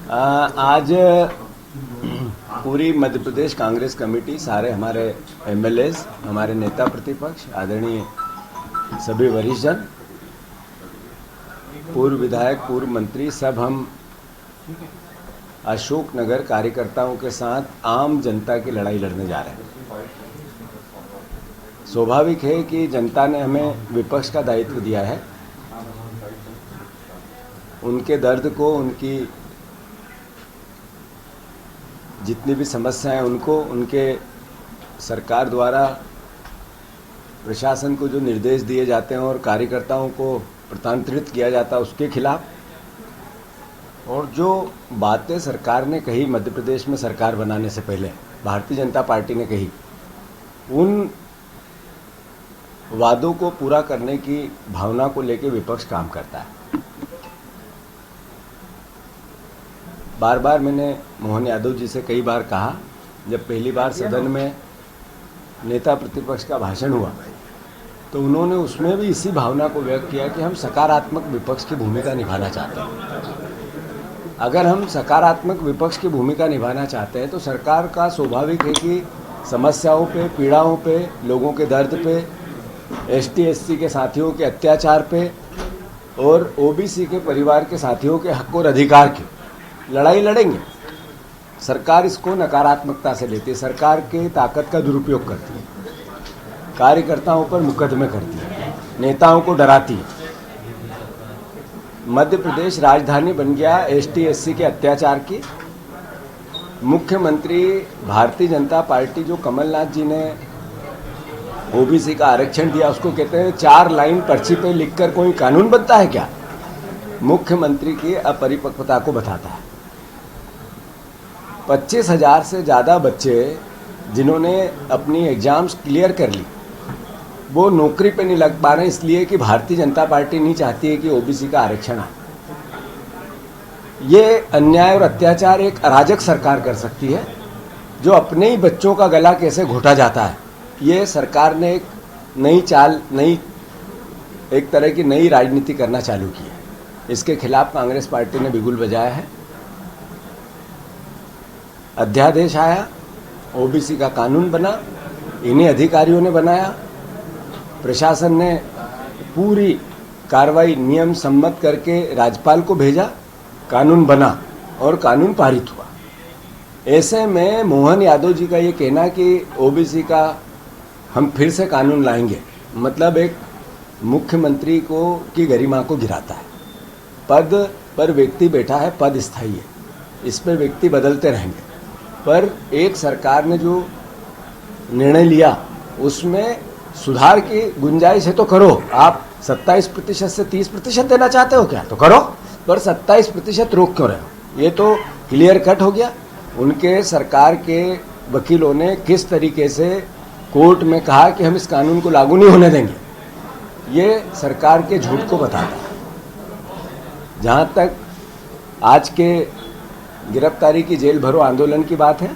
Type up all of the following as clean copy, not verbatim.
आज पूरी मध्य प्रदेश कांग्रेस कमेटी, सारे हमारे एमएलएज, हमारे नेता प्रतिपक्ष, आदरणीय सभी वरिष्ठ जन, पूर्व विधायक, पूर्व मंत्री, सब हम अशोकनगर कार्यकर्ताओं के साथ आम जनता की लड़ाई लड़ने जा रहे हैं। स्वाभाविक है कि जनता ने हमें विपक्ष का दायित्व दिया है। उनके दर्द को, उनकी जितनी भी समस्याएं, उनको उनके सरकार द्वारा प्रशासन को जो निर्देश दिए जाते हैं और कार्यकर्ताओं को प्रतांत्रित किया जाता है, उसके खिलाफ, और जो बातें सरकार ने कही मध्य प्रदेश में सरकार बनाने से पहले भारतीय जनता पार्टी ने कही, उन वादों को पूरा करने की भावना को लेकर विपक्ष काम करता है। बार बार मैंने मोहन यादव जी से कई बार कहा, जब पहली बार सदन में नेता प्रतिपक्ष का भाषण हुआ तो उन्होंने उसमें भी इसी भावना को व्यक्त किया कि हम सकारात्मक विपक्ष की भूमिका निभाना चाहते हैं। अगर हम सकारात्मक विपक्ष की भूमिका निभाना चाहते हैं तो सरकार का स्वाभाविक है कि समस्याओं पे, पीड़ाओं पे, लोगों के दर्द पे, एसटी एससी के साथियों के अत्याचार पे और ओबीसी के परिवार के साथियों के हक और अधिकार की लड़ाई लड़ेंगे। सरकार इसको नकारात्मकता से लेती है, सरकार की ताकत का दुरुपयोग करती है, कार्यकर्ताओं पर मुकदमे करती है, नेताओं को डराती है। मध्य प्रदेश राजधानी बन गया एसटी एससी के अत्याचार की। मुख्यमंत्री भारतीय जनता पार्टी, जो कमलनाथ जी ने ओबीसी का आरक्षण दिया, उसको कहते हैं 4 लाइन पर्ची पे लिखकर कोई कानून बनता है क्या? मुख्यमंत्री की अपरिपक्वता को बताता है। 25,000 से ज़्यादा बच्चे जिन्होंने अपनी एग्जाम्स क्लियर कर ली, वो नौकरी पे नहीं लग पा रहे हैं, इसलिए कि भारतीय जनता पार्टी नहीं चाहती है कि ओबीसी का आरक्षण आए। ये अन्याय और अत्याचार एक अराजक सरकार कर सकती है, जो अपने ही बच्चों का गला कैसे घोटा जाता है। ये सरकार ने एक नई चाल, एक तरह की नई राजनीति करना चालू की है। इसके खिलाफ कांग्रेस पार्टी ने बिगुल बजाया है। अध्यादेश आया, ओबीसी का कानून बना, इन्हीं अधिकारियों ने बनाया। प्रशासन ने पूरी कार्रवाई नियम सम्मत करके राज्यपाल को भेजा, कानून बना और कानून पारित हुआ। ऐसे में मोहन यादव जी का ये कहना कि ओबीसी का हम फिर से कानून लाएंगे, मतलब एक मुख्यमंत्री को की गरिमा को गिराता है। पद पर व्यक्ति बैठा है, पद स्थायी है, इस पर व्यक्ति बदलते रहेंगे, पर एक सरकार ने जो निर्णय लिया उसमें सुधार की गुंजाइश है तो करो। आप 27% से 30% देना चाहते हो क्या, तो करो, पर 27% रोक क्यों रहे हो? ये तो क्लियर कट हो गया। उनके सरकार के वकीलों ने किस तरीके से कोर्ट में कहा कि हम इस कानून को लागू नहीं होने देंगे। ये सरकार के झूठ को बताता है। जहाँ तक आज के गिरफ्तारी की, जेल भरो आंदोलन की बात है,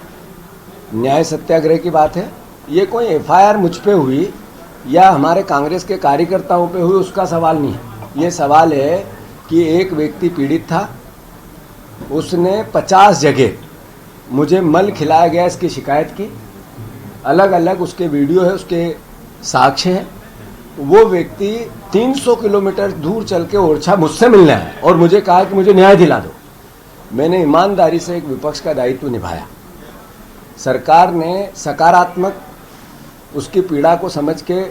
न्याय सत्याग्रह की बात है, ये कोई एफआईआर मुझ पे हुई या हमारे कांग्रेस के कार्यकर्ताओं पे हुई, उसका सवाल नहीं है। ये सवाल है कि एक व्यक्ति पीड़ित था, उसने 50 जगह मुझे मल खिलाया गया इसकी शिकायत की, अलग अलग उसके वीडियो है, उसके साक्ष्य हैं। वो व्यक्ति 300 किलोमीटर दूर चल के ओरछा मुझसे मिलने आया और मुझे कहा कि मुझे न्याय दिला दो। मैंने ईमानदारी से एक विपक्ष का दायित्व निभाया। सरकार ने सकारात्मक उसकी पीड़ा को समझ के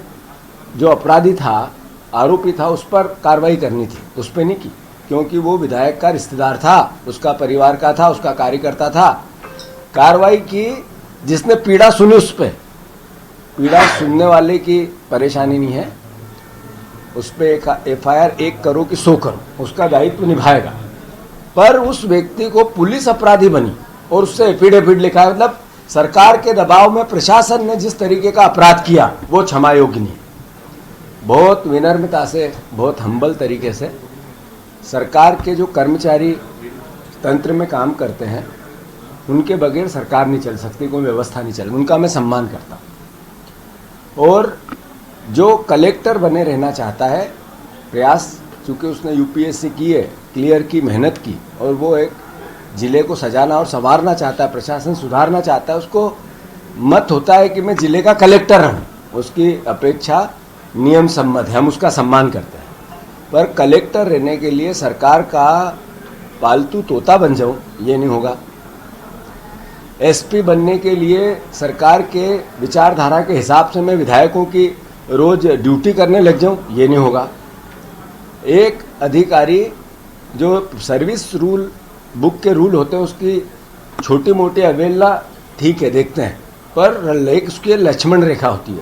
जो अपराधी था, आरोपी था, उस पर कार्रवाई करनी थी, उस पर नहीं की, क्योंकि वो विधायक का रिश्तेदार था, उसका परिवार का था, उसका कार्यकर्ता था। कार्रवाई की जिसने पीड़ा सुनी उस पर। पीड़ा सुनने वाले की परेशानी नहीं है, उस पर एक एफआईआर 1 करो कि 100 करो, उसका दायित्व निभाएगा। पर उस व्यक्ति को पुलिस अपराधी बनी और उससे एफिडेविट लिखा, मतलब सरकार के दबाव में प्रशासन ने जिस तरीके का अपराध किया वो क्षमा योग्य नहीं। बहुत विनम्रता से, बहुत हम्बल तरीके से सरकार के जो कर्मचारी तंत्र में काम करते हैं, उनके बगैर सरकार नहीं चल सकती, कोई व्यवस्था नहीं चल, उनका मैं सम्मान करता हूँ। और जो कलेक्टर बने रहना चाहता है, प्रयास चूँकि उसने यूपीएससी की है, क्लियर की, मेहनत की, और वो एक जिले को सजाना और संवारना चाहता है, प्रशासन सुधारना चाहता है, उसको मत होता है कि मैं जिले का कलेक्टर रहूं, उसकी अपेक्षा नियम सम्मत है, हम उसका सम्मान करते हैं। पर कलेक्टर रहने के लिए सरकार का पालतू तोता बन जाऊं, ये नहीं होगा। एसपी बनने के लिए सरकार के विचारधारा के हिसाब से मैं विधायकों की रोज ड्यूटी करने लग जाऊं, ये नहीं होगा। एक अधिकारी जो सर्विस रूल बुक के रूल होते हैं उसकी छोटी मोटी अवहेलना ठीक है, देखते हैं, पर उसकी लक्ष्मण रेखा होती है,